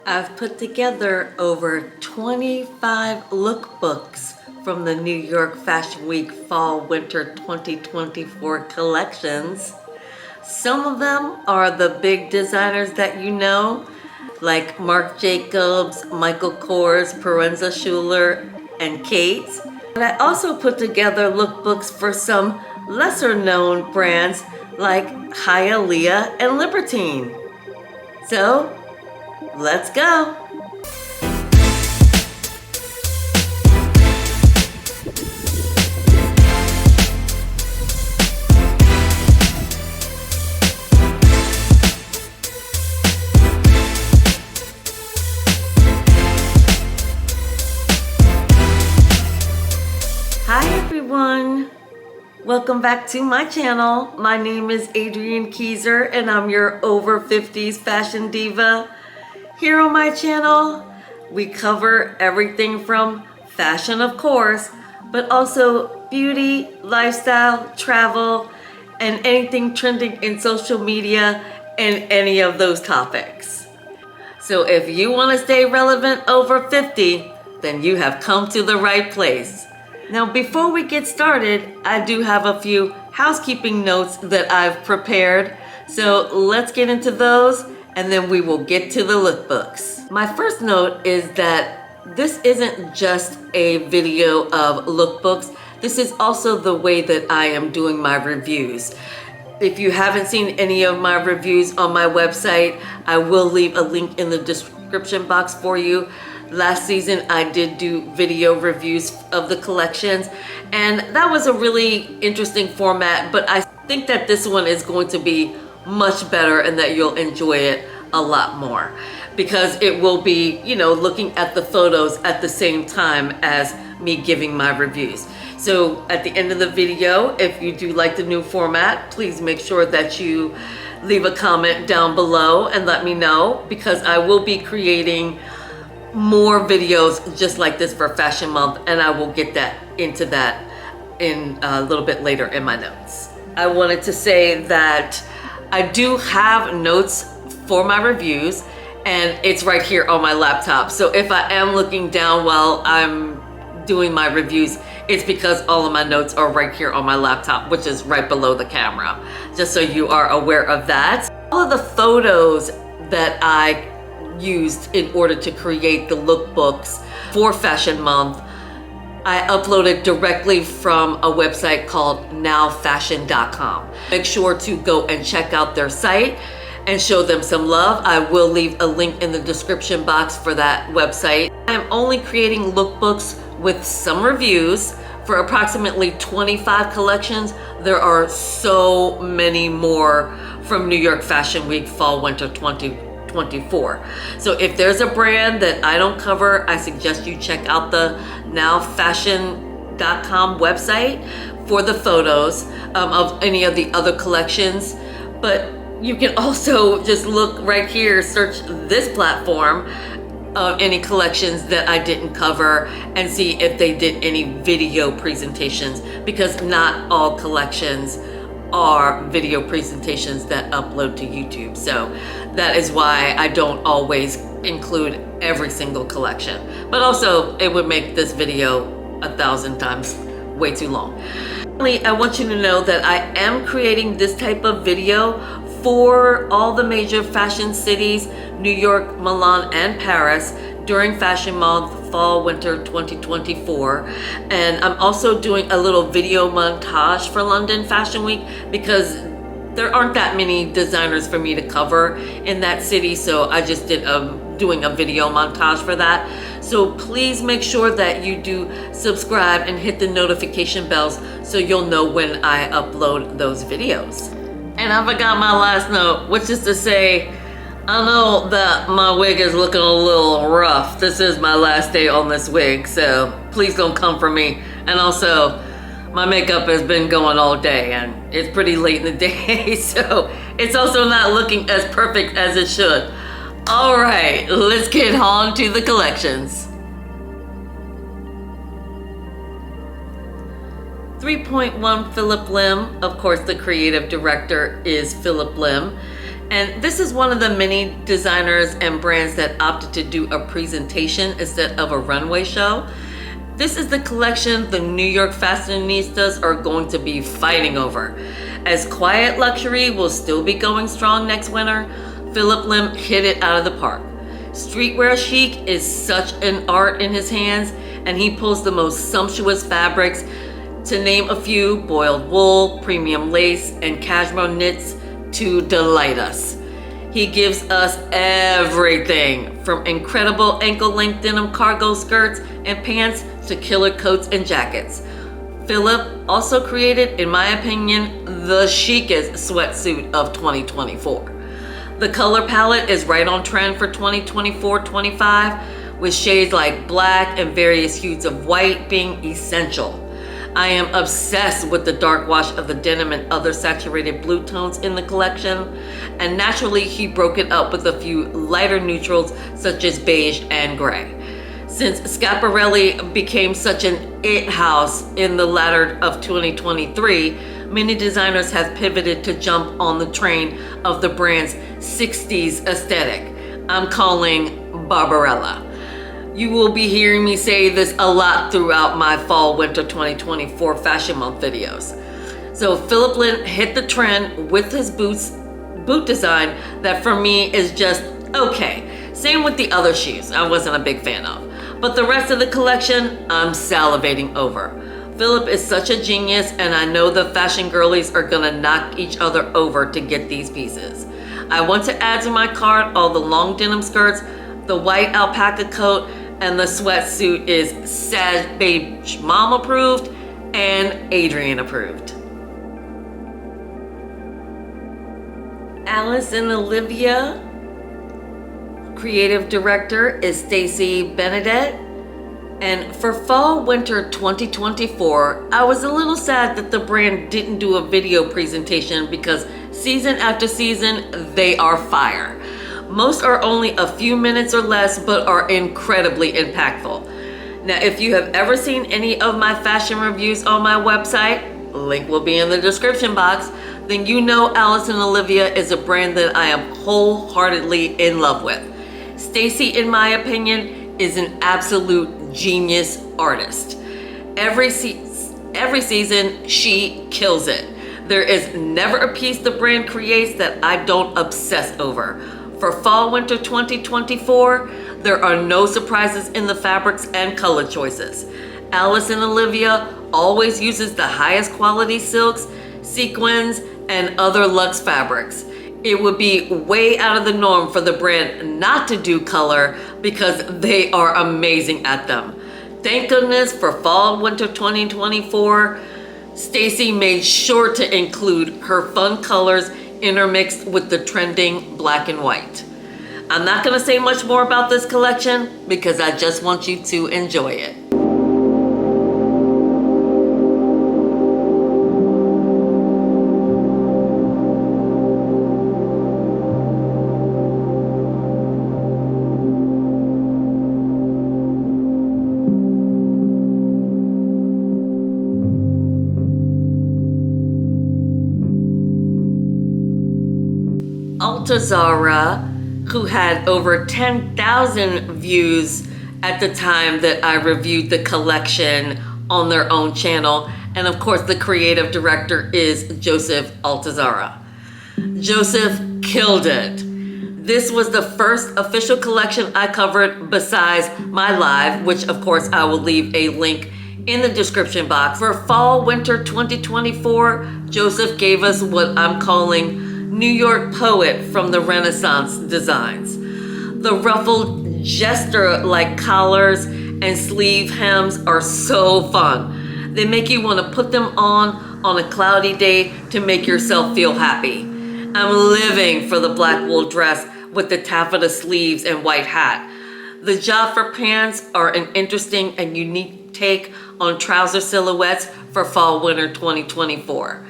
I've put together over 25 lookbooks from the New York Fashion Week Fall Winter 2024 collections. Some of them are the big designers that you know, like Marc Jacobs, Michael Kors, Parenza Schuler, and Kate. But I also put together lookbooks for some lesser known brands like Hialeah and Libertine. So, let's go. Hi everyone. Welcome back to my channel. My name is Adrienne Keyser and I'm your over 50s fashion diva. Here on my channel, we cover everything from fashion, of course, but also beauty, lifestyle, travel, and anything trending in social media and any of those topics. So if you want to stay relevant over 50, then you have come to the right place. Now, before we get started, I do have a few housekeeping notes that I've prepared. So let's get into those and then we will get to the lookbooks. My first note is that this isn't just a video of lookbooks. This is also the way that I am doing my reviews. If you haven't seen any of my reviews on my website, I will leave a link in the description box for you. Last season, I did do video reviews of the collections, and that was a really interesting format, but I think that this one is going to be much better and that you'll enjoy it a lot more because it will be, looking at the photos at the same time as me giving my reviews. So at the end of the video, if you do like the new format, please make sure that you leave a comment down below and let me know, because I will be creating more videos just like this for Fashion Month, and I will get into that in a little bit later in my notes. I wanted to say that I do have notes for my reviews, and it's right here on my laptop. So if I am looking down while I'm doing my reviews, it's because all of my notes are right here on my laptop, which is right below the camera, just so you are aware of that. All of the photos that I used in order to create the lookbooks for Fashion Month, I uploaded directly from a website called nowfashion.com. Make sure to go and check out their site and show them some love. I will leave a link in the description box for that website. I'm only creating lookbooks with some reviews for approximately 25 collections. There are so many more from New York Fashion Week Fall Winter 2024. So if there's a brand that I don't cover, I suggest you check out the nowfashion.com website for the photos of any of the other collections. But you can also just look right here, search this platform of any collections that I didn't cover and see if they did any video presentations, because not all collections are video presentations that upload to YouTube. So that is why I don't always include every single collection. But also, it would make this video 1,000 times way too long. Finally, I want you to know that I am creating this type of video for all the major fashion cities, New York, Milan, and Paris, during Fashion Month, Fall, Winter 2024. And I'm also doing a little video montage for London Fashion Week because there aren't that many designers for me to cover in that city. So I just did doing a video montage for that. So please make sure that you do subscribe and hit the notification bells so you'll know when I upload those videos. And I forgot my last note, which is to say, I know that my wig is looking a little rough. This is my last day on this wig, so please don't come for me. And also, my makeup has been going all day and it's pretty late in the day, so it's also not looking as perfect as it should. All right, let's get on to the collections. 3.1 Philip Lim. Of course, the creative director is Philip Lim. And this is one of the many designers and brands that opted to do a presentation instead of a runway show. This is the collection the New York fashionistas are going to be fighting over. As quiet luxury will still be going strong next winter, Phillip Lim hit it out of the park. Streetwear chic is such an art in his hands, and he pulls the most sumptuous fabrics, to name a few: boiled wool, premium lace, and cashmere knits, to delight us. He gives us everything from incredible ankle-length denim cargo skirts and pants to killer coats and jackets. Phillip also created, in my opinion, the chicest sweatsuit of 2024. The color palette is right on trend for 2024-25, with shades like black and various hues of white being essential. I am obsessed with the dark wash of the denim and other saturated blue tones in the collection, and naturally he broke it up with a few lighter neutrals such as beige and gray. Since Schiaparelli became such an it house in the latter of 2023, many designers have pivoted to jump on the train of the brand's 60s aesthetic. I'm calling Barbarella. You will be hearing me say this a lot throughout my fall-winter 2024 Fashion Month videos. So Phillip Lim hit the trend with his boot design that for me is just okay. Same with the other shoes I wasn't a big fan of. But the rest of the collection, I'm salivating over. Phillip is such a genius, and I know the fashion girlies are gonna knock each other over to get these pieces. I want to add to my cart all the long denim skirts, the white alpaca coat, and the sweatsuit is Sad Beige Mom approved and Adrian approved. Alice and Olivia. Creative director is Stacy Benedette. And for fall winter 2024, I was a little sad that the brand didn't do a video presentation because season after season, they are fire. Most are only a few minutes or less, but are incredibly impactful. Now, if you have ever seen any of my fashion reviews on my website, link will be in the description box, then you know Alice and Olivia is a brand that I am wholeheartedly in love with. Stacy, in my opinion, is an absolute genius artist. Every season, she kills it. There is never a piece the brand creates that I don't obsess over. For fall winter 2024, there are no surprises in the fabrics and color choices. Alice and Olivia always uses the highest quality silks, sequins, and other luxe fabrics. It would be way out of the norm for the brand not to do color because they are amazing at them. Thank goodness for fall winter 2024, Stacy made sure to include her fun colors intermixed with the trending black and white. I'm not going to say much more about this collection because I just want you to enjoy it. Altazara, who had over 10,000 views at the time that I reviewed the collection on their own channel. And of course, the creative director is Joseph Altazara. Joseph killed it. This was the first official collection I covered besides my live, which of course I will leave a link in the description box. For fall winter 2024, Joseph gave us what I'm calling New York poet from the Renaissance designs. The ruffled jester-like collars and sleeve hems are so fun. They make you want to put them on a cloudy day to make yourself feel happy. I'm living for the black wool dress with the taffeta sleeves and white hat. The Jaffa pants are an interesting and unique take on trouser silhouettes for fall winter 2024.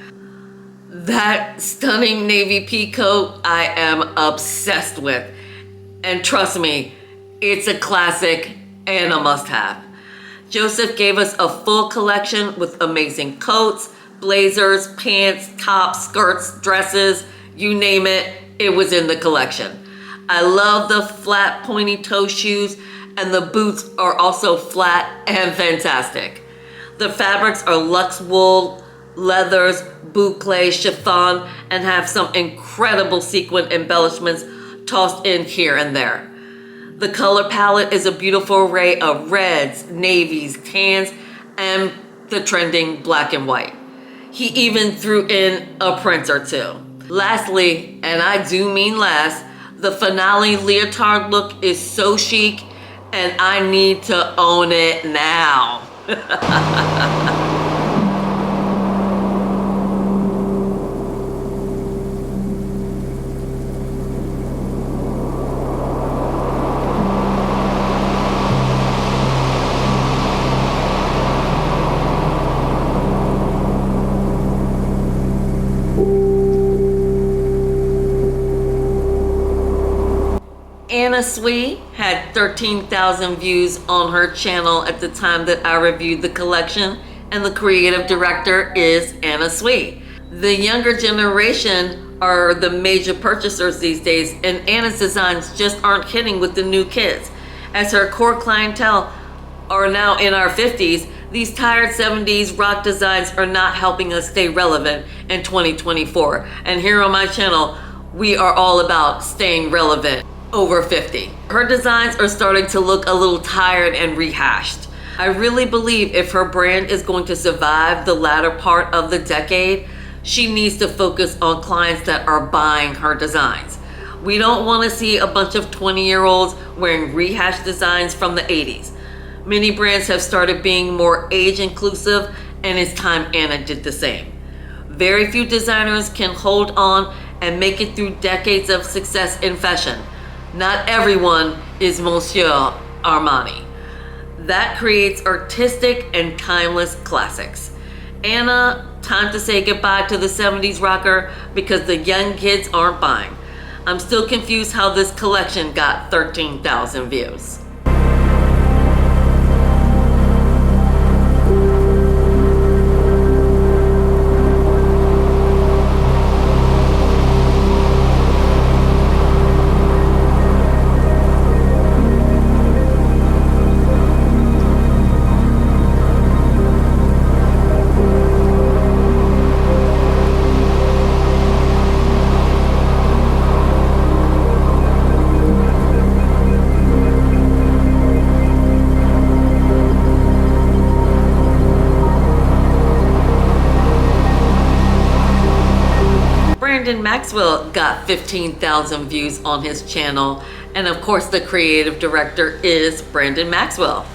That stunning navy pea coat I am obsessed with. And trust me, it's a classic and a must-have. Joseph gave us a full collection with amazing coats, blazers, pants, tops, skirts, dresses, you name it, it was in the collection. I love the flat pointy toe shoes, and the boots are also flat and fantastic. The fabrics are luxe wool, leathers, boucle, chiffon, and have some incredible sequin embellishments tossed in here and there. The color palette is a beautiful array of reds, navies, tans, and the trending black and white. He even threw in a print or two. Lastly, and I do mean last, the finale leotard look is so chic, and I need to own it now. Anna Sui had 13,000 views on her channel at the time that I reviewed the collection, and the creative director is Anna Sui. The younger generation are the major purchasers these days, and Anna's designs just aren't hitting with the new kids. As her core clientele are now in our 50s, these tired 70s rock designs are not helping us stay relevant in 2024. And here on my channel, we are all about staying relevant over 50. Her designs are starting to look a little tired and rehashed. I really believe if her brand is going to survive the latter part of the decade, she needs to focus on clients that are buying her designs. We don't want to see a bunch of 20-year-olds wearing rehashed designs from the 80s. Many brands have started being more age inclusive, and it's time Anna did the same. Very few designers can hold on and make it through decades of success in fashion. Not everyone is Monsieur Armani. That creates artistic and timeless classics. Anna, time to say goodbye to the 70s rocker because the young kids aren't buying. I'm still confused how this collection got 13,000 views. Maxwell got 15,000 views on his channel, and of course the creative director is Brandon Maxwell.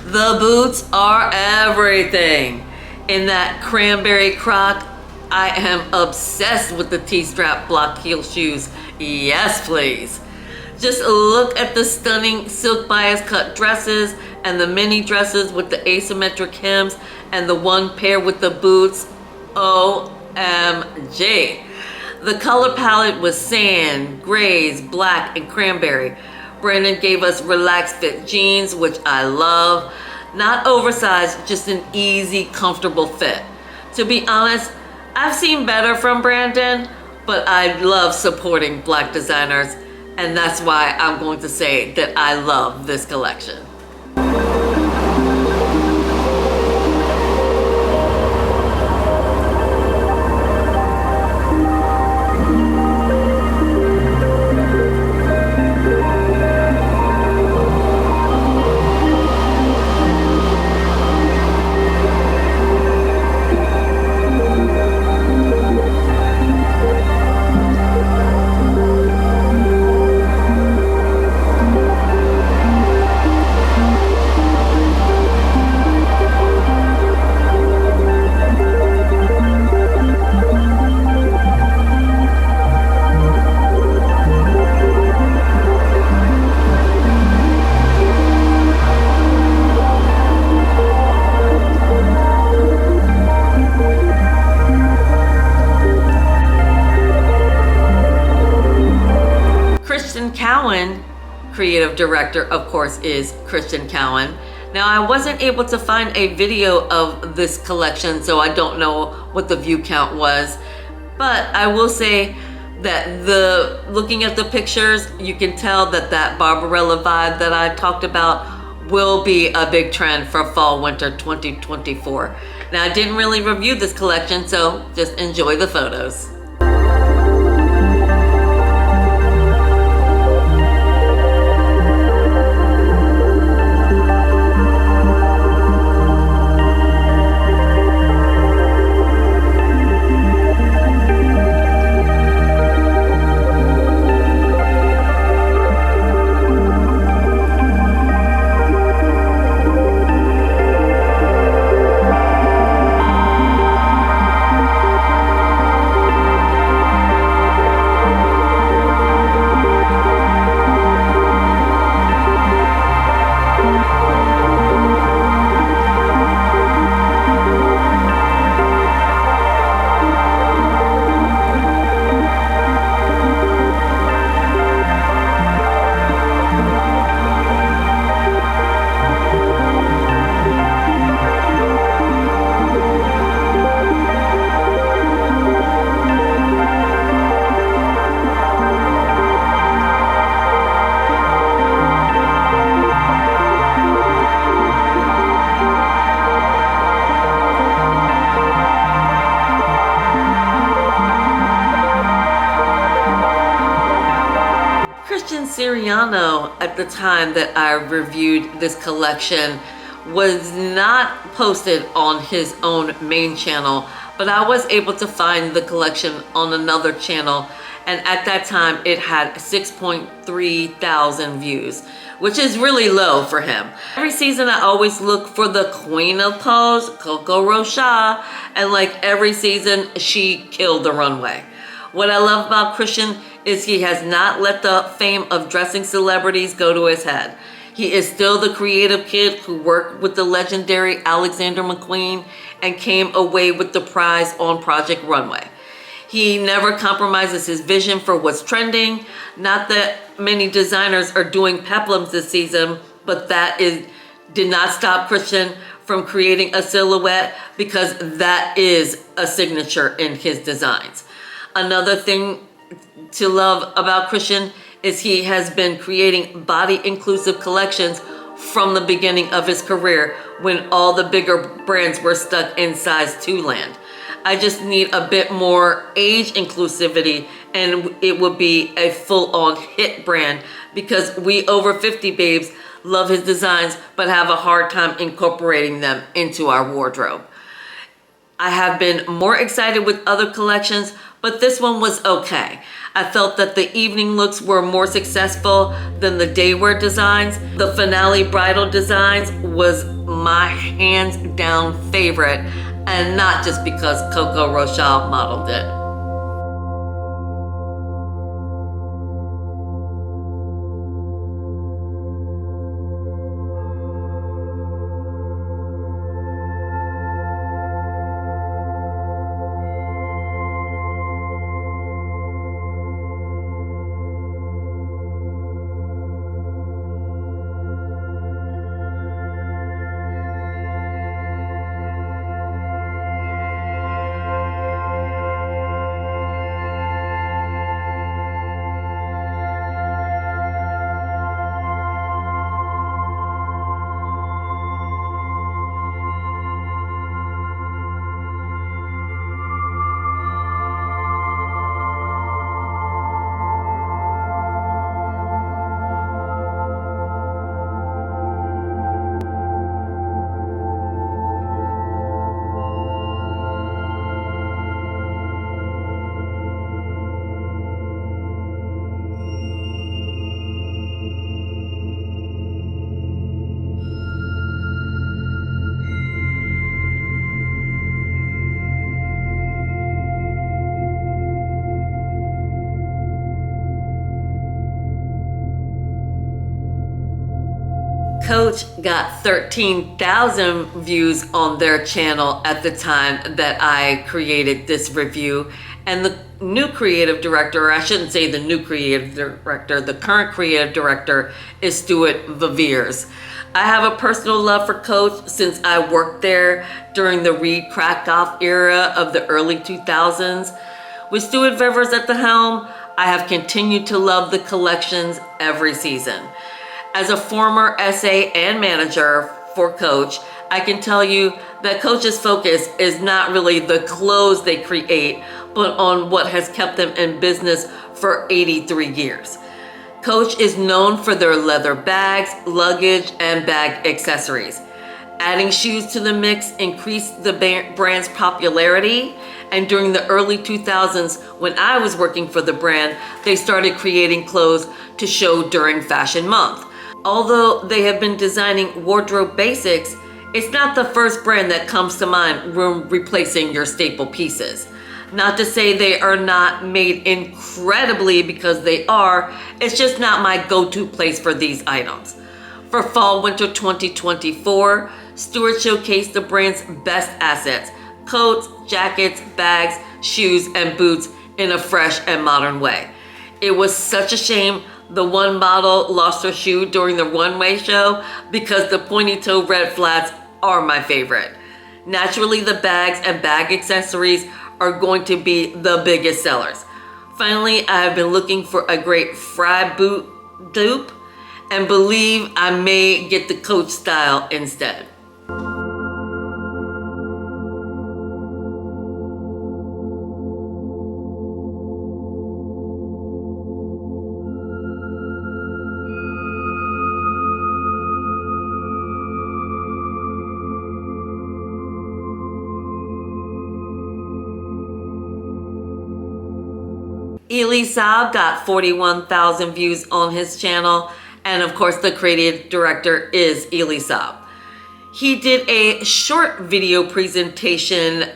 The boots are everything. In that cranberry croc, I am obsessed with the T-strap block heel shoes. Yes, please. Just look at the stunning silk bias cut dresses and the mini dresses with the asymmetric hems and the one pair with the boots. OMG. The color palette was sand, grays, black, and cranberry. Brandon gave us relaxed fit jeans, which I love. Not oversized, just an easy, comfortable fit. To be honest, I've seen better from Brandon, but I love supporting Black designers, and that's why I'm going to say that I love this collection. Creative director, of course, is Christian Cowan. Now, I wasn't able to find a video of this collection, so I don't know what the view count was, but I will say that looking at the pictures, you can tell that that Barbarella vibe that I talked about will be a big trend for fall winter 2024. Now, I didn't really review this collection, so just enjoy the photos. Siriano, at the time that I reviewed this collection, was not posted on his own main channel, but I was able to find the collection on another channel, and at that time it had 6.3 thousand views, which is really low for him. Every season I always look for the queen of pose, Coco Rocha, and like every season she killed the runway. What I love about Christian is he has not let the fame of dressing celebrities go to his head. He is still the creative kid who worked with the legendary Alexander McQueen and came away with the prize on Project Runway. He never compromises his vision for what's trending. Not that many designers are doing peplums this season, but did not stop Christian from creating a silhouette, because that is a signature in his designs. Another thing to love about Christian is he has been creating body inclusive collections from the beginning of his career, when all the bigger brands were stuck in size 2 land. I just need a bit more age inclusivity and it would be a full-on hit brand, because we over 50 babes love his designs but have a hard time incorporating them into our wardrobe. I have been more excited with other collections, but this one was okay. I felt that the evening looks were more successful than the daywear designs. The finale bridal designs was my hands down favorite, and not just because Coco Rocha modeled it. Coach got 13,000 views on their channel at the time that I created this review. And the new creative director, or I shouldn't say the new creative director, the current creative director is Stuart Viviers. I have a personal love for Coach since I worked there during the Reed Krakoff era of the early 2000s. With Stuart Vevers at the helm, I have continued to love the collections every season. As a former SA and manager for Coach, I can tell you that Coach's focus is not really the clothes they create, but on what has kept them in business for 83 years. Coach is known for their leather bags, luggage, and bag accessories. Adding shoes to the mix increased the brand's popularity, and during the early 2000s, when I was working for the brand, they started creating clothes to show during Fashion Month. Although they have been designing wardrobe basics, it's not the first brand that comes to mind when replacing your staple pieces. Not to say they are not made incredibly, because they are, it's just not my go-to place for these items. For Fall/Winter 2024, Stuart showcased the brand's best assets: coats, jackets, bags, shoes, and boots in a fresh and modern way. It was such a shame the one model lost her shoe during the runway show, because the pointy toe red flats are my favorite. Naturally, the bags and bag accessories are going to be the biggest sellers. Finally, I have been looking for a great fry boot dupe and believe I may get the Coach style instead. Elie Saab got 41,000 views on his channel, and of course the creative director is Elie Saab. He did a short video presentation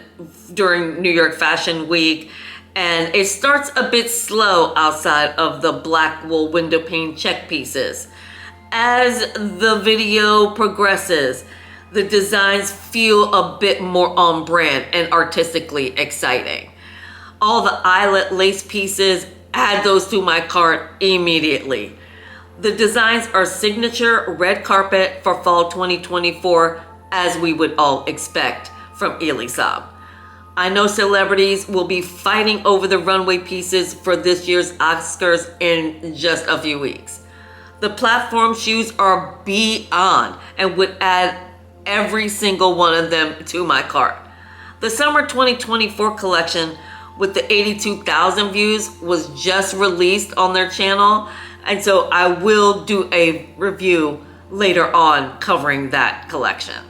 during New York Fashion Week, and it starts a bit slow outside of the black wool window pane check pieces. As the video progresses, the designs feel a bit more on brand and artistically exciting. All the eyelet lace pieces, add those to my cart immediately. The designs are signature red carpet for Fall 2024, as we would all expect from Elie Saab. I know celebrities will be fighting over the runway pieces for this year's Oscars in just a few weeks. The platform shoes are beyond and would add every single one of them to my cart. The Summer 2024 collection with the 82,000 views was just released on their channel, and so I will do a review later on covering that collection.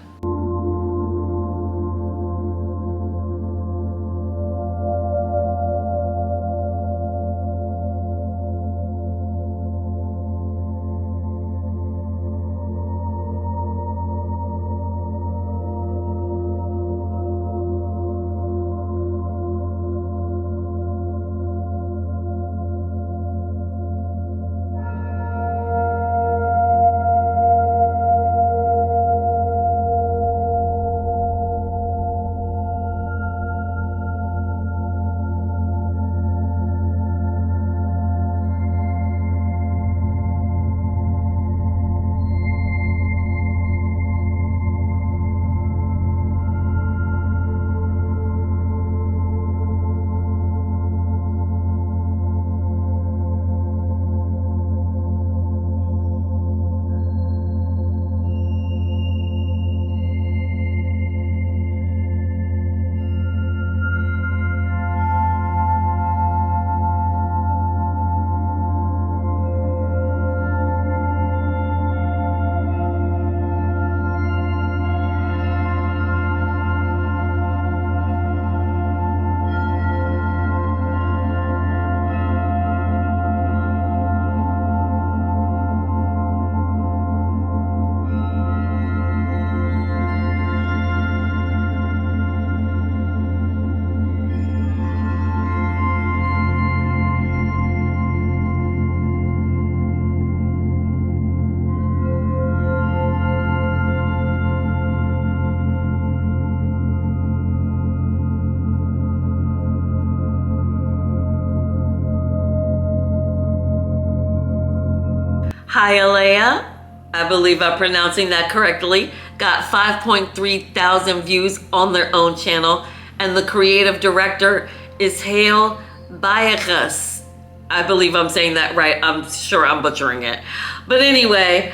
Hialeah, I believe I'm pronouncing that correctly, got 5,300 views on their own channel, and the creative director is Hale Biagas. I believe I'm saying that right. I'm sure I'm butchering it. But anyway,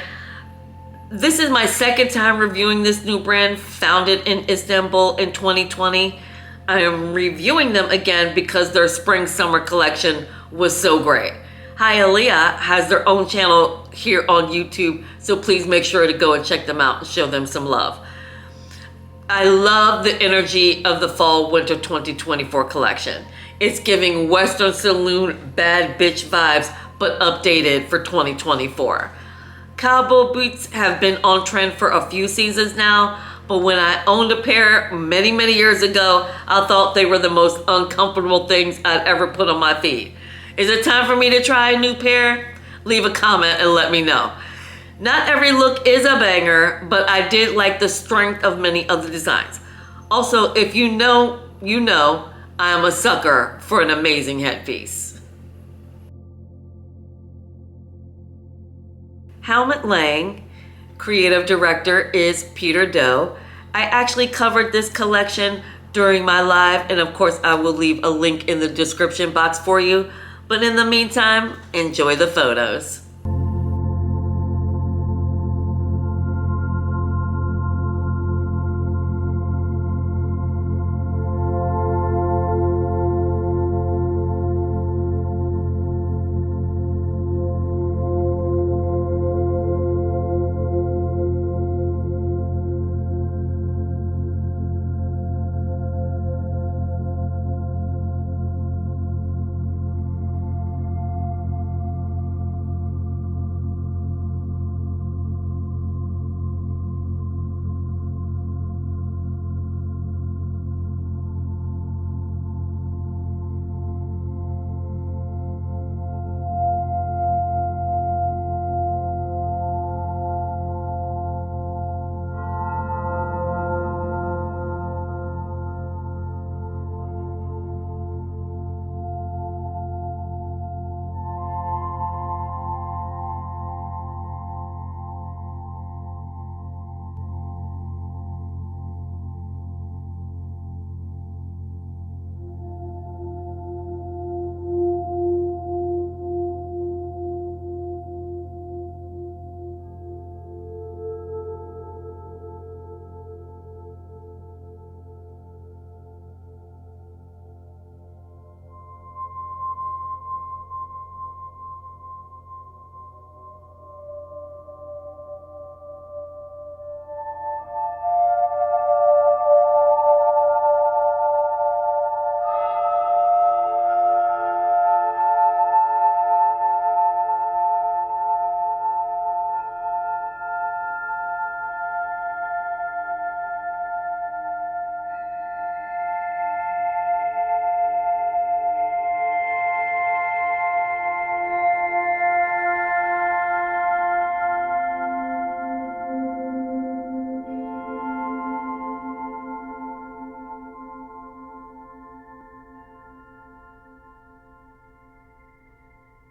this is my second time reviewing this new brand, founded in Istanbul in 2020. I am reviewing them again because their spring summer collection was so great. Hialeah has their own channel here on YouTube, so please make sure to go and check them out and show them some love. I love the energy of the fall winter 2024 collection. It's giving Western Saloon bad bitch vibes, but updated for 2024. Cowboy boots have been on trend for a few seasons now, but when I owned a pair many years ago, I thought they were the most uncomfortable things I'd ever put on my feet. Is it time for me to try a new pair? Leave a comment and let me know. Not every look is a banger, but I did like the strength of many of the designs. Also, if you know, you know, I am a sucker for an amazing headpiece. Helmut Lang, creative director, is Peter Doe. I actually covered this collection during my live, and of course I will leave a link in the description box for you. But in the meantime, enjoy the photos.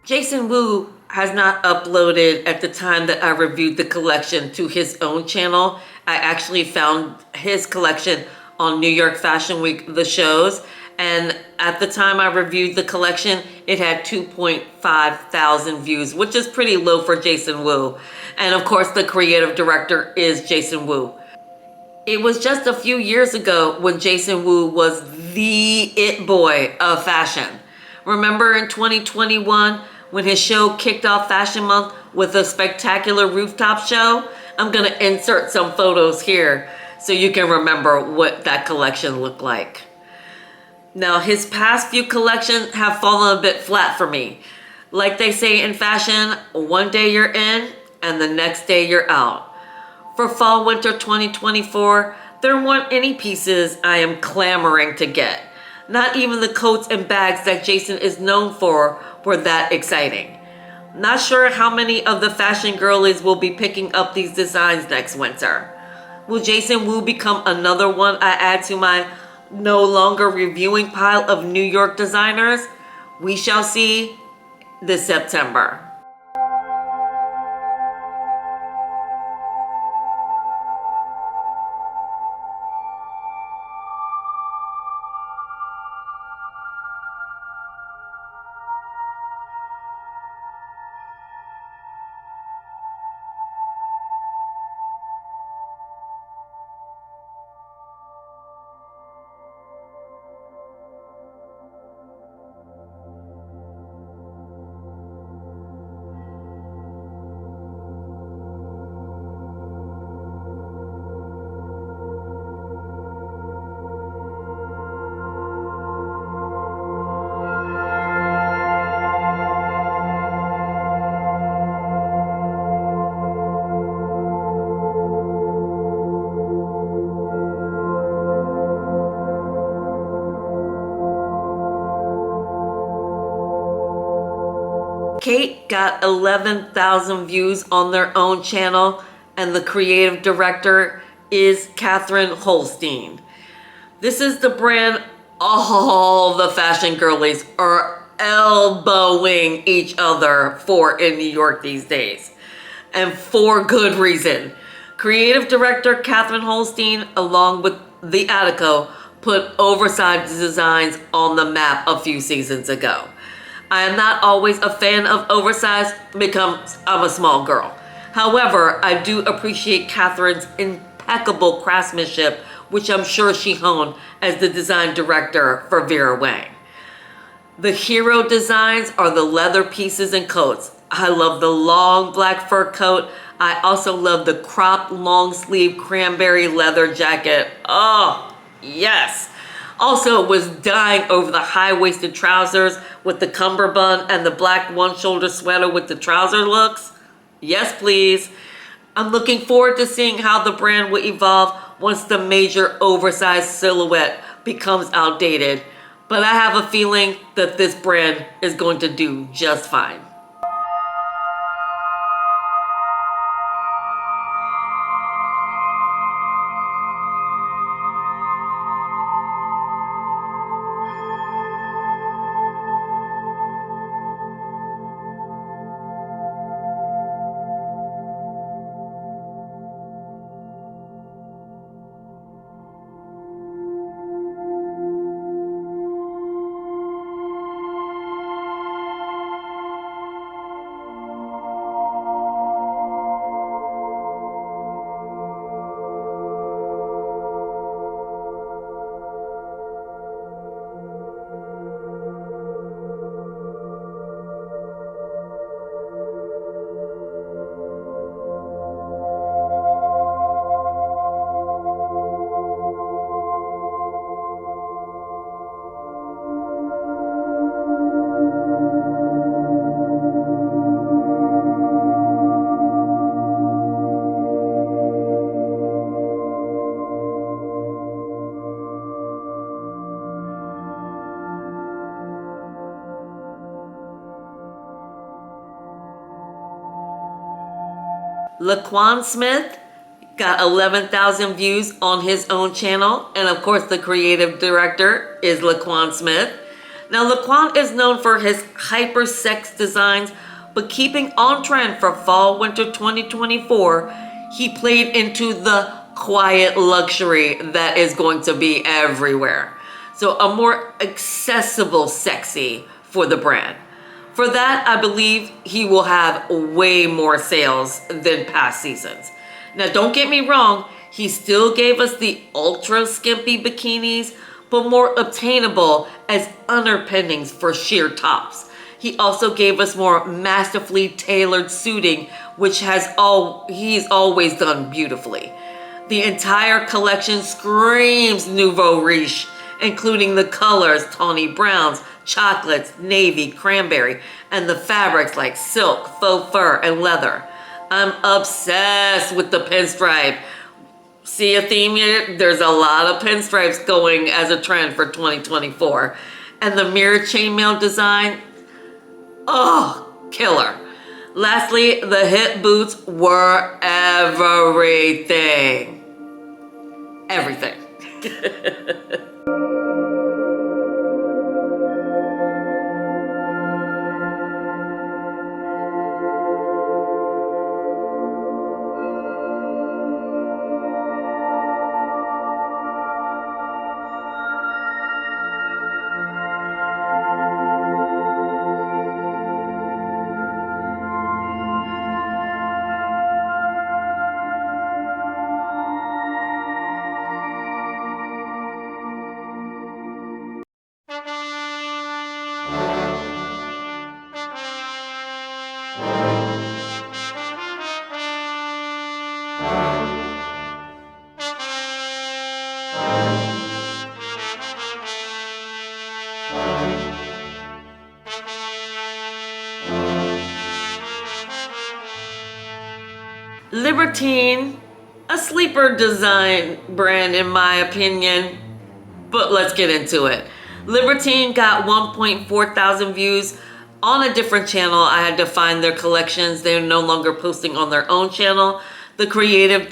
Jason Wu has not uploaded at the time that I reviewed the collection to his own channel. I actually found his collection on New York Fashion Week, the shows. And at the time I reviewed the collection, it had 2.5 thousand views, which is pretty low for Jason Wu. And of course, the creative director is Jason Wu. It was just a few years ago when Jason Wu was the it boy of fashion. Remember in 2021 when his show kicked off Fashion Month with a spectacular rooftop show? I'm gonna insert some photos here so you can remember what that collection looked like. Now, his past few collections have fallen a bit flat for me. Like they say in fashion, one day you're in and the next day you're out. For fall winter 2024, there weren't any pieces I am clamoring to get. Not even the coats and bags that Jason is known for were that exciting. Not sure how many of the fashion girlies will be picking up these designs next winter. Will Jason Wu become another one I add to my no longer reviewing pile of New York designers? We shall see this September. Kate got 11,000 views on their own channel, and the creative director is Catherine Holstein. This is the brand all the fashion girlies are elbowing each other for in New York these days. And for good reason. Creative director Catherine Holstein, along with the Attico, put oversized designs on the map a few seasons ago. I am not always a fan of oversized because I'm a small girl. However, I do appreciate Catherine's impeccable craftsmanship, which I'm sure she honed as the design director for Vera Wang. The hero designs are the leather pieces and coats. I love the long black fur coat. I also love the cropped long sleeve cranberry leather jacket. Oh, yes. Also was dying over the high-waisted trousers with the cummerbund and the black one-shoulder sweater with the trouser looks. Yes, please. I'm looking forward to seeing how the brand will evolve once the major oversized silhouette becomes outdated. But I have a feeling that this brand is going to do just fine. Laquan Smith got 11,000 views on his own channel, and of course the creative director is Laquan Smith. Now Laquan is known for his hyper sex designs, but keeping on trend for fall winter 2024, he played into the quiet luxury that is going to be everywhere. So a more accessible sexy for the brand. For that, I believe he will have way more sales than past seasons. Now, don't get me wrong, he still gave us the ultra skimpy bikinis, but more obtainable as underpinnings for sheer tops. He also gave us more masterfully tailored suiting, which he's always done beautifully. The entire collection screams nouveau riche, including the colors, tawny browns, chocolates, navy, cranberry, and the fabrics like silk, faux fur, and leather. I'm obsessed with the pinstripe. See a theme here? There's a lot of pinstripes going as a trend for 2024. And the mirror chainmail design, oh, killer. Lastly, the hip boots were everything. Everything. Libertine, a sleeper design brand in my opinion, but let's get into it. Libertine got 1.4 thousand views on a different channel. I had to find their collections. They're no longer posting on their own channel. The creative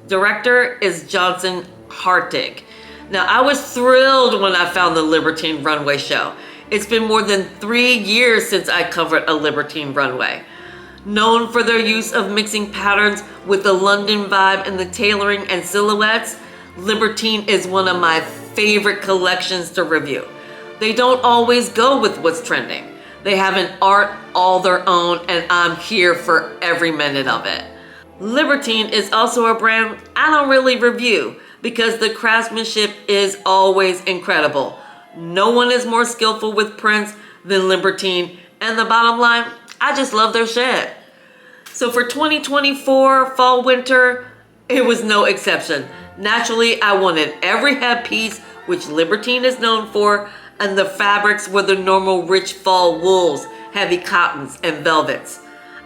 director is Johnson Hartig. Now, I was thrilled when I found the Libertine runway show. It's been more than 3 years since I covered a Libertine runway. Known for their use of mixing patterns with the London vibe and the tailoring and silhouettes, Libertine is one of my favorite collections to review. They don't always go with what's trending. They have an art all their own, and I'm here for every minute of it. Libertine is also a brand I don't really review because the craftsmanship is always incredible. No one is more skillful with prints than Libertine, and the bottom line, I just love their shit. So for 2024 fall winter, it was no exception. Naturally, I wanted every headpiece, which Libertine is known for, and the fabrics were the normal rich fall wools, heavy cottons, and velvets.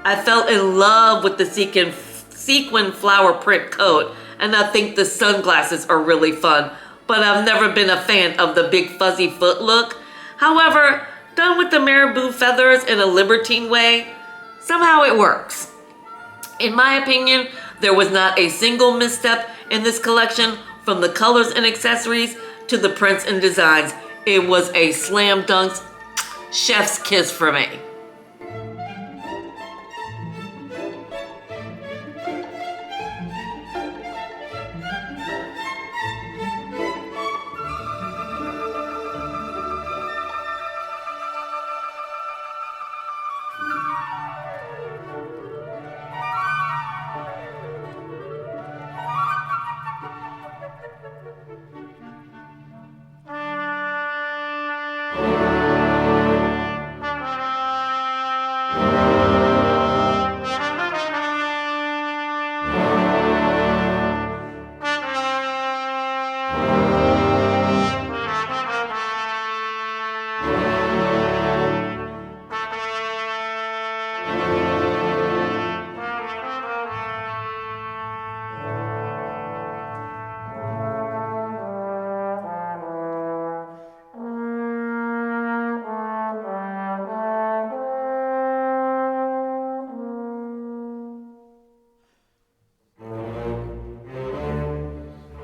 I fell in love with the sequin flower print coat, and I think the sunglasses are really fun, but I've never been a fan of the big fuzzy foot look. However, done with the marabou feathers in a Libertine way, somehow it works. In my opinion, there was not a single misstep in this collection, from the colors and accessories to the prints and designs. It was a slam dunk, chef's kiss for me.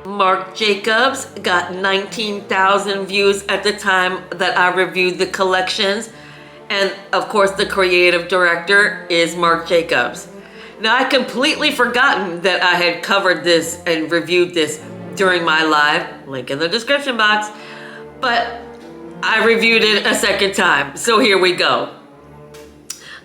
Marc Jacobs got 19,000 views at the time that I reviewed the collections. And of course, the creative director is Marc Jacobs. Now, I completely forgotten that I had covered this and reviewed this during my live, link in the description box, but I reviewed it a second time. So here we go.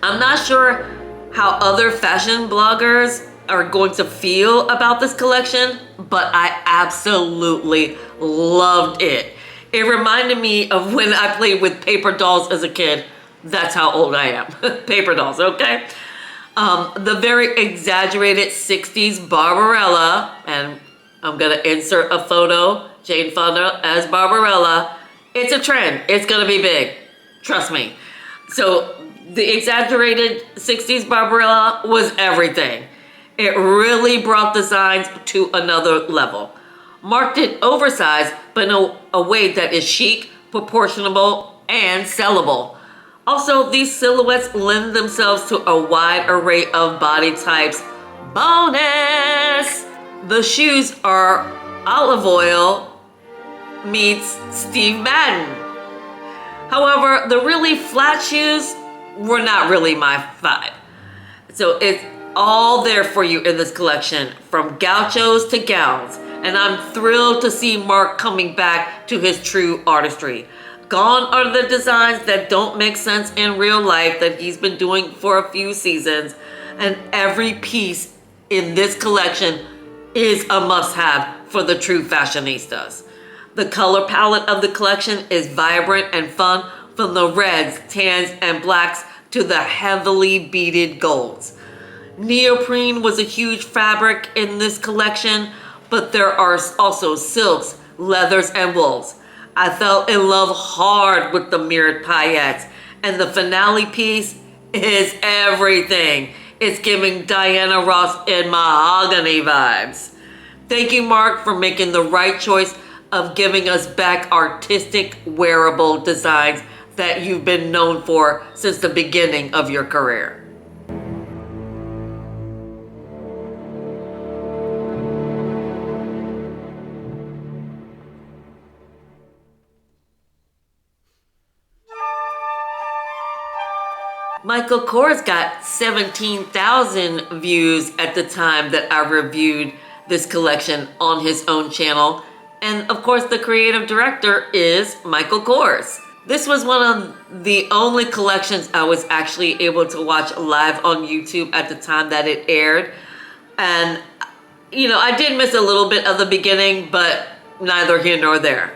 I'm not sure how other fashion bloggers are going to feel about this collection, but I absolutely loved it. It reminded me of when I played with paper dolls as a kid. That's how old I am. Paper dolls, okay? The very exaggerated 60s Barbarella, and I'm gonna insert a photo, Jane Fonda as Barbarella. It's a trend, it's gonna be big, trust me. So the exaggerated 60s Barbarella was everything. It really brought designs to another level. Marked it oversized, but in a way that is chic, proportionable, and sellable. Also, these silhouettes lend themselves to a wide array of body types. Bonus! The shoes are olive oil meets Steve Madden. However, the really flat shoes were not really my vibe. So it's all there for you in this collection, from gauchos to gowns, and I'm thrilled to see Marc coming back to his true artistry. Gone are the designs that don't make sense in real life that he's been doing for a few seasons, and every piece in this collection is a must-have for the true fashionistas. The color palette of the collection is vibrant and fun, from the reds, tans, and blacks to the heavily beaded golds. Neoprene was a huge fabric in this collection, but there are also silks, leathers, and wools. I fell in love hard with the mirrored paillettes, and the finale piece is everything. It's giving Diana Ross and mahogany vibes. Thank you, Marc, for making the right choice of giving us back artistic, wearable designs that you've been known for since the beginning of your career. Michael Kors got 17,000 views at the time that I reviewed this collection on his own channel. And of course, the creative director is Michael Kors. This was one of the only collections I was actually able to watch live on YouTube at the time that it aired. And, you know, I did miss a little bit of the beginning, but neither here nor there.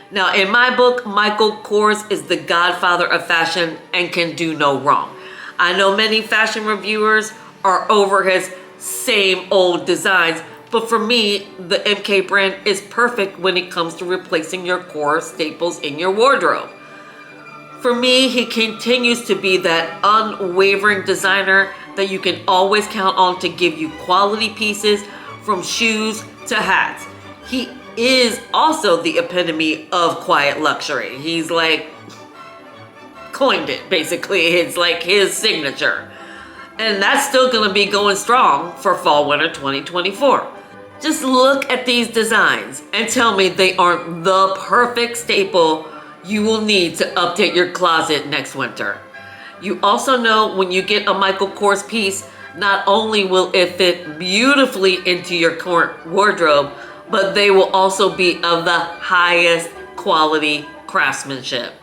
Now, in my book, Michael Kors is the godfather of fashion and can do no wrong. I know many fashion reviewers are over his same old designs, but for me, the MK brand is perfect when it comes to replacing your core staples in your wardrobe. For me, he continues to be that unwavering designer that you can always count on to give you quality pieces from shoes to hats. He is also the epitome of quiet luxury. He's like coined it, basically. It's like his signature. And that's still gonna be going strong for fall winter 2024. Just look at these designs and tell me they aren't the perfect staple you will need to update your closet next winter. You also know when you get a Michael Kors piece, not only will it fit beautifully into your current wardrobe, but they will also be of the highest quality craftsmanship.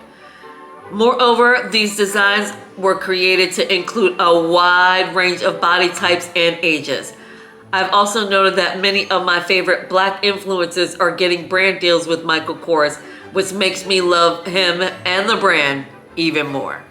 Moreover, these designs were created to include a wide range of body types and ages. I've also noted that many of my favorite Black influencers are getting brand deals with Michael Kors, which makes me love him and the brand even more.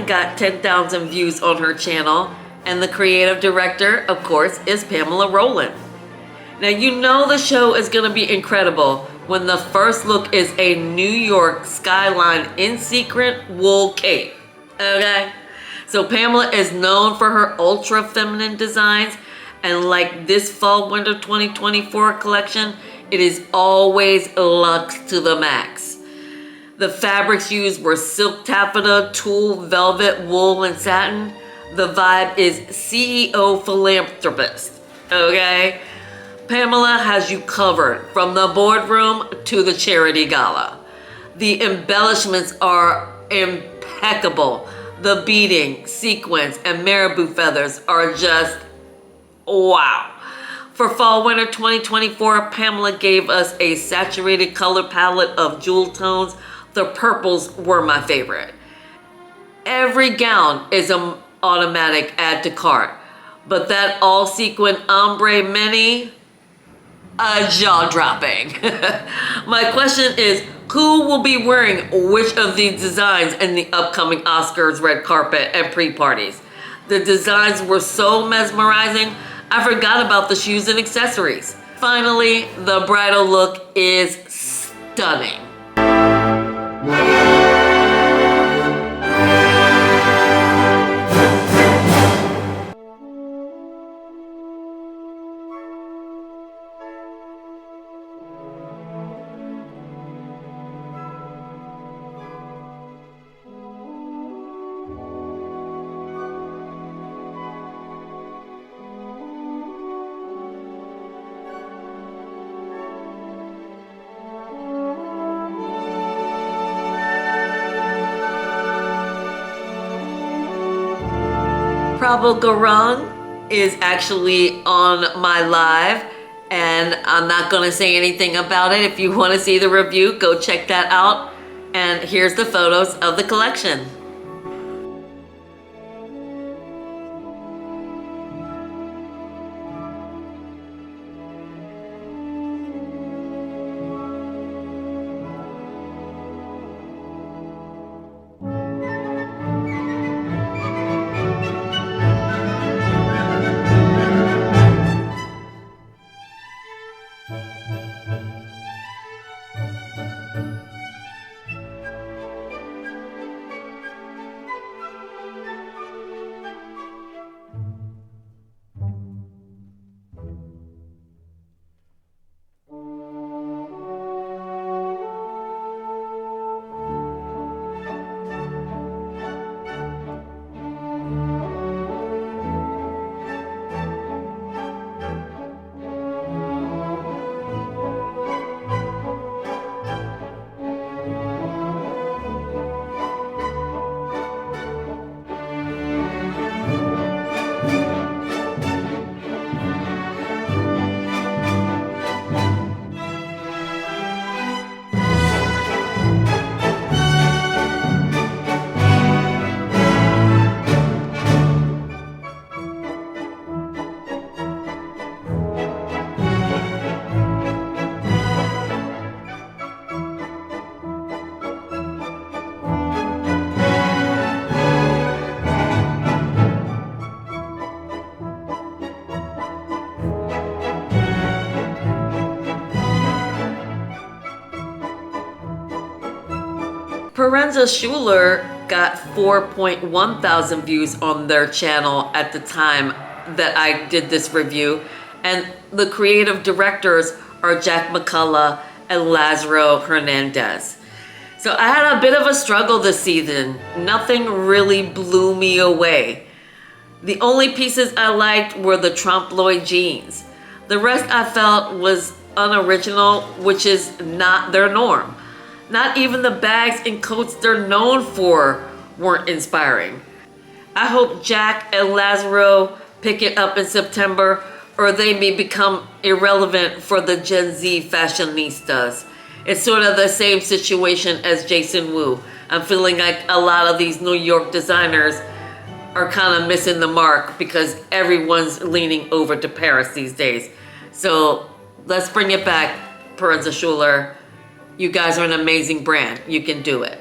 Got 10,000 views on her channel, and the creative director, of course, is Pamela Rowland. Now, you know the show is going to be incredible when the first look is a New York skyline in secret wool cape. Okay? So Pamela is known for her ultra feminine designs, and like this fall winter 2024 collection, it is always luxe to the max. The fabrics used were silk taffeta, tulle, velvet, wool, and satin. The vibe is CEO philanthropist, okay? Pamela has you covered from the boardroom to the charity gala. The embellishments are impeccable. The beading, sequins, and marabou feathers are just wow. For fall winter 2024, Pamela gave us a saturated color palette of jewel tones. The purples were my favorite. Every gown is an automatic add to cart, but that all sequin ombre mini, jaw dropping. My question is, who will be wearing which of these designs in the upcoming Oscars red carpet and pre-parties? The designs were so mesmerizing, I forgot about the shoes and accessories. Finally, the bridal look is stunning. Prabal Garang is actually on my live, and I'm not going to say anything about it. If you want to see the review, go check that out. And here's the photos of the collection. Parenza Schuler got 4.1 thousand views on their channel at the time that I did this review, and the creative directors are Jack McCullough and Lazaro Hernandez. So I had a bit of a struggle this season. Nothing really blew me away. The only pieces I liked were the trompe-l'oeil jeans. The rest I felt was unoriginal, which is not their norm. Not even the bags and coats they're known for weren't inspiring. I hope Jack and Lazaro pick it up in September, or they may become irrelevant for the Gen Z fashionistas. It's sort of the same situation as Jason Wu. I'm feeling like a lot of these New York designers are kind of missing the mark because everyone's leaning over to Paris these days. So let's bring it back, Parenza Schuler. You guys are an amazing brand. You can do it.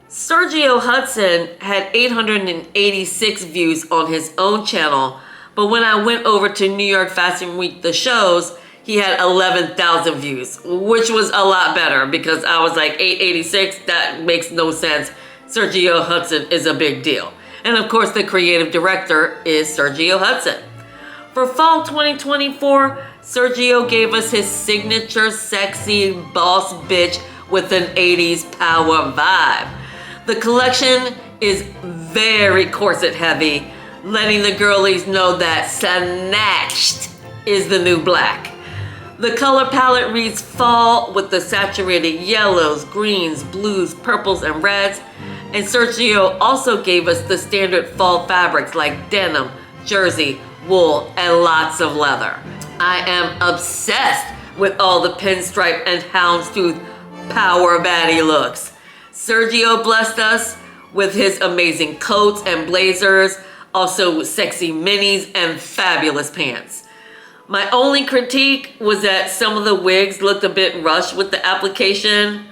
Sergio Hudson had 886 views on his own channel, but when I went over to New York Fashion Week, the shows, he had 11,000 views, which was a lot better because I was like 886, that makes no sense. Sergio Hudson is a big deal. And of course, the creative director is Sergio Hudson. For fall 2024, Sergio gave us his signature sexy boss bitch with an 80s power vibe. The collection is very corset heavy, letting the girlies know that snatched is the new black. The color palette reads fall with the saturated yellows, greens, blues, purples, and reds. And Sergio also gave us the standard fall fabrics like denim, jersey, wool, and lots of leather. I am obsessed with all the pinstripe and houndstooth power baddie looks. Sergio blessed us with his amazing coats and blazers, also sexy minis and fabulous pants. My only critique was that some of the wigs looked a bit rushed with the application,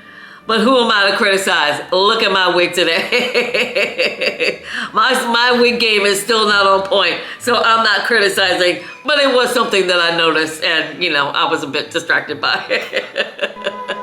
but who am I to criticize? Look at my wig today. my wig game is still not on point, so I'm not criticizing, but it was something that I noticed and, I was a bit distracted by it.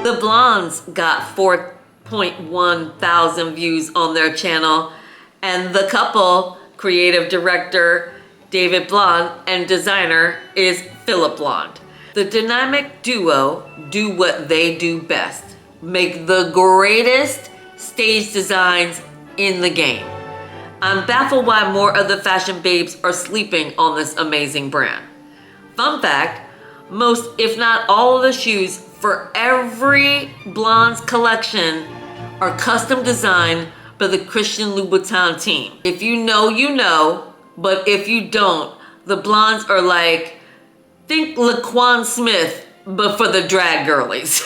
The Blondes got 4.1 thousand views on their channel, and the couple, creative director David Blonde and designer is Philip Blonde. The dynamic duo do what they do best, make the greatest stage designs in the game. I'm baffled why more of the fashion babes are sleeping on this amazing brand. Fun fact, most if not all of the shoes for every Blondes collection are custom designed by the Christian Louboutin team. If you know, you know, but if you don't, the Blondes are like, think Laquan Smith, but for the drag girlies.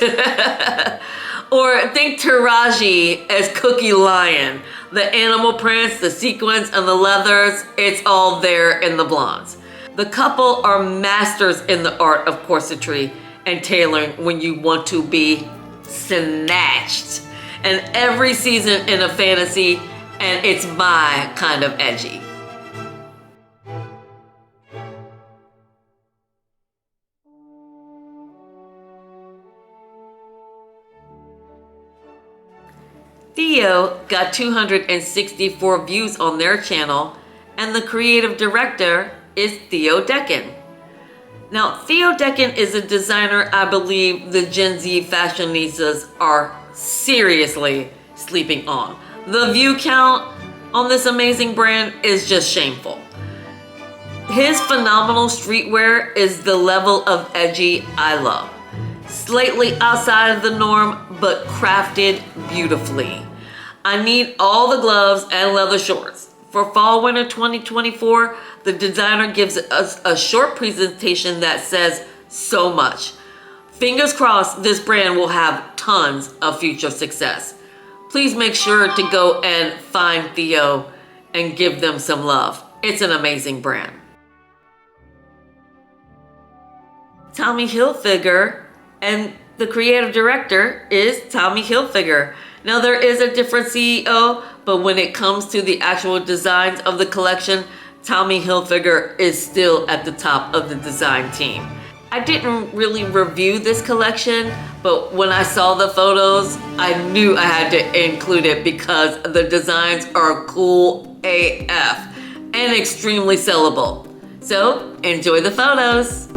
Or think Taraji as Cookie Lion. The animal prints, the sequins, and the leathers, it's all there in the Blondes. The couple are masters in the art of corsetry and tailoring when you want to be snatched. And every season in a fantasy, and it's my kind of edgy. Theo got 264 views on their channel, and the creative director is Theo Decken. Now, Theo Decken is a designer I believe the Gen Z fashionistas are seriously sleeping on. The view count on this amazing brand is just shameful. His phenomenal streetwear is the level of edgy I love. Slightly outside of the norm, but crafted beautifully. I need all the gloves and leather shorts. For fall winter 2024, the designer gives us a short presentation that says so much. Fingers crossed this brand will have tons of future success. Please make sure to go and find Theo and give them some love. It's an amazing brand. Tommy Hilfiger, and the creative director is Tommy Hilfiger. Now there is a different CEO, but when it comes to the actual designs of the collection, Tommy Hilfiger is still at the top of the design team. I didn't really review this collection, but when I saw the photos, I knew I had to include it because the designs are cool AF and extremely sellable. So enjoy the photos.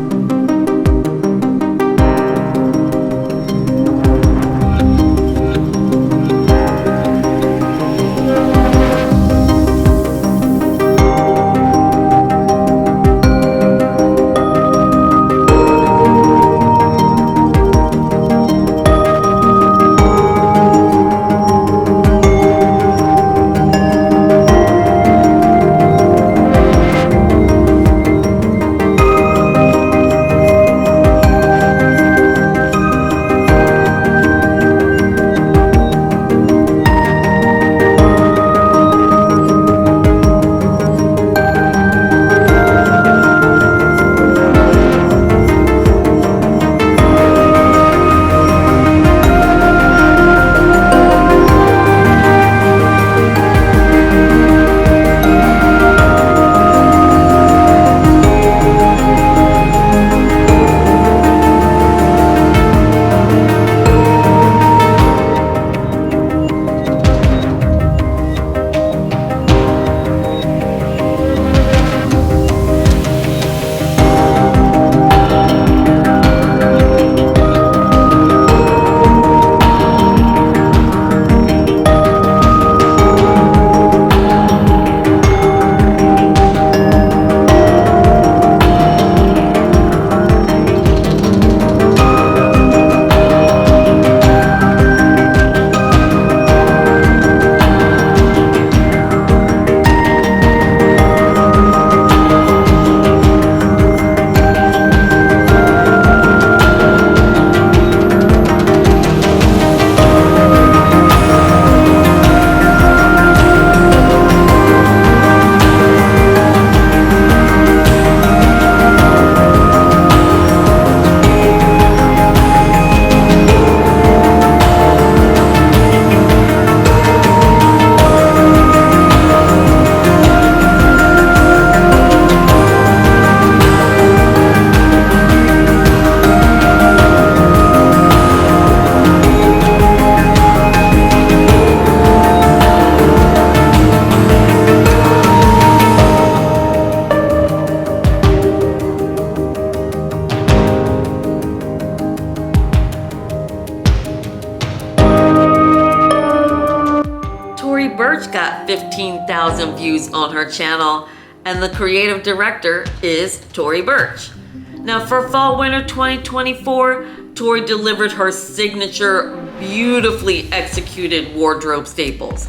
Birch got 15,000 views on her channel, and the creative director is Tory Birch. Now for Fall Winter 2024, Tory delivered her signature, beautifully executed wardrobe staples.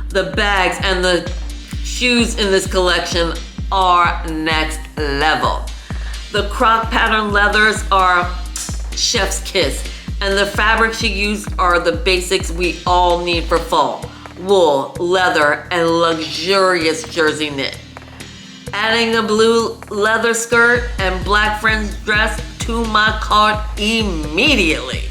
The bags and the shoes in this collection are next level. The croc pattern leathers are chef's kiss, and the fabrics she used are the basics we all need for fall: wool, leather, and luxurious jersey knit. Adding a blue leather skirt and black fringe dress to my cart immediately.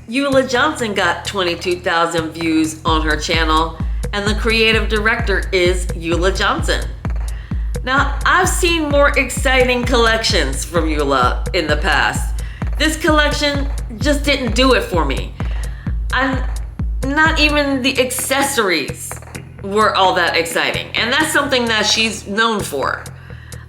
Eula Johnson got 22,000 views on her channel, and the creative director is Eula Johnson. Now, I've seen more exciting collections from Eula in the past. This collection just didn't do it for me. Not even the accessories were all that exciting, and that's something that she's known for.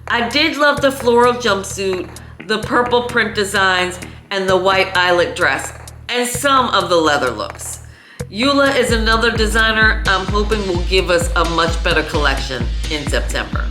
I did love the floral jumpsuit, the purple print designs, and the white eyelet dress, and some of the leather looks. Eula is another designer I'm hoping will give us a much better collection in September.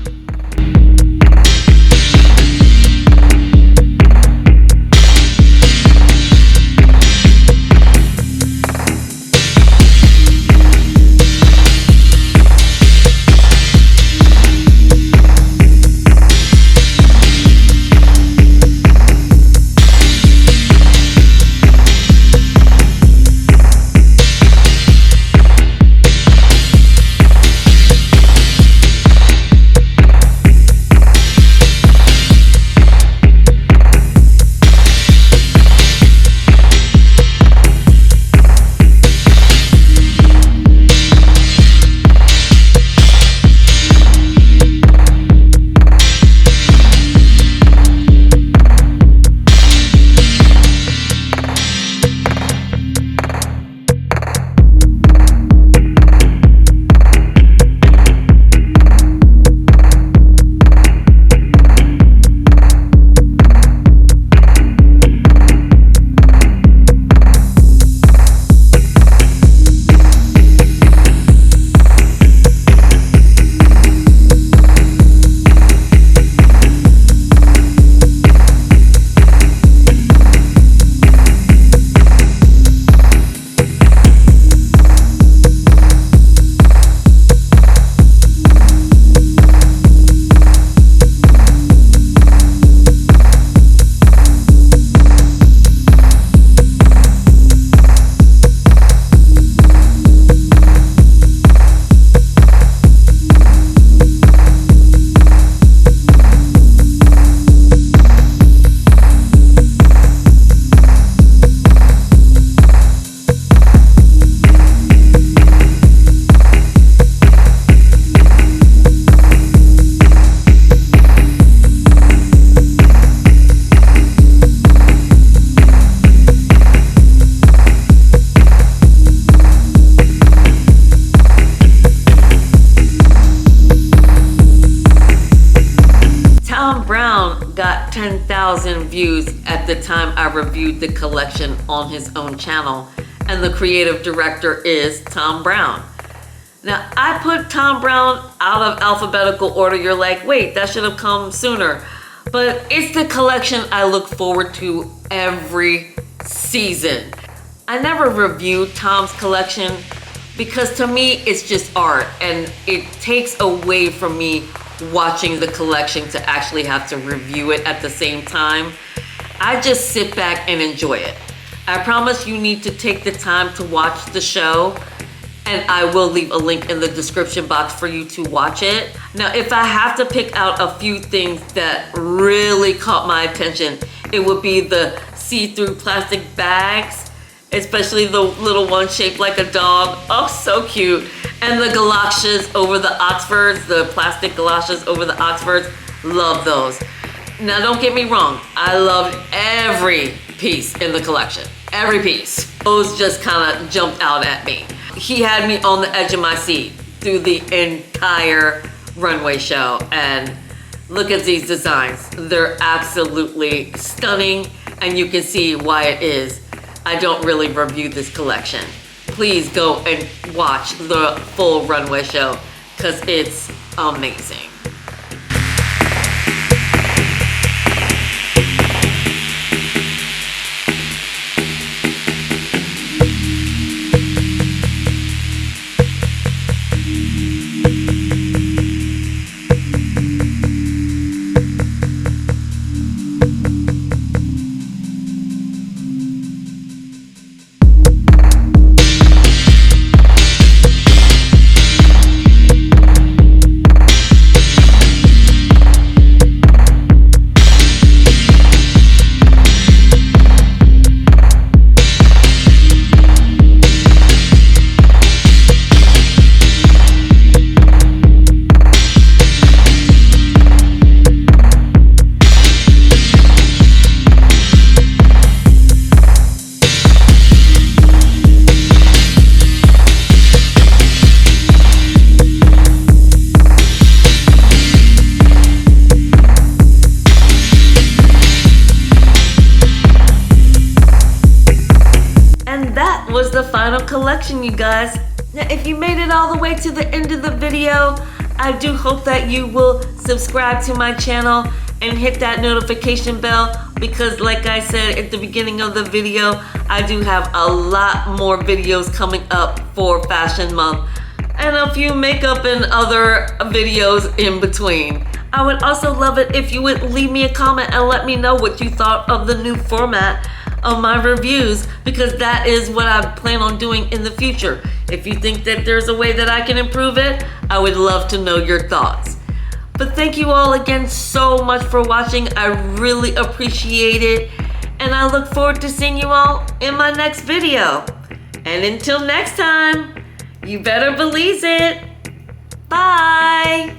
Got 10,000 views at the time I reviewed the collection on his own channel, and the creative director is Tom Brown. Now, I put Tom Brown out of alphabetical order. You're like, wait, that should have come sooner. but it's the collection I look forward to every season. I never review Tom's collection because to me it's just art, and it takes away from me watching the collection to actually have to review it at the same time. I just sit back and enjoy it. I promise you need to take the time to watch the show, and I will leave a link in the description box for you to watch it. Now, if I have to pick out a few things that really caught my attention, it would be the see-through plastic bags, especially the little one shaped like a dog. Oh, so cute. And the galoshes over the Oxfords, the plastic galoshes over the Oxfords. Love those. Now, don't get me wrong. I loved every piece in the collection. Every piece. Those just kind of jumped out at me. He had me on the edge of my seat through the entire runway show. And look at these designs. They're absolutely stunning, and you can see why it is I don't really review this collection. Please go and watch the full runway show because it's amazing. Was the final collection, you guys. Now, if you made it all the way to the end of the video, I do hope that you will subscribe to my channel and hit that notification bell, because like I said at the beginning of the video, I do have a lot more videos coming up for Fashion Month and a few makeup and other videos in between. I would also love it if you would leave me a comment and let me know what you thought of the new format of my reviews, because that is what I plan on doing in the future. If you think that there's a way that I can improve it, I would love to know your thoughts. But thank you all again so much for watching. I really appreciate it, and I look forward to seeing you all in my next video. And until next time, you better believe it. Bye.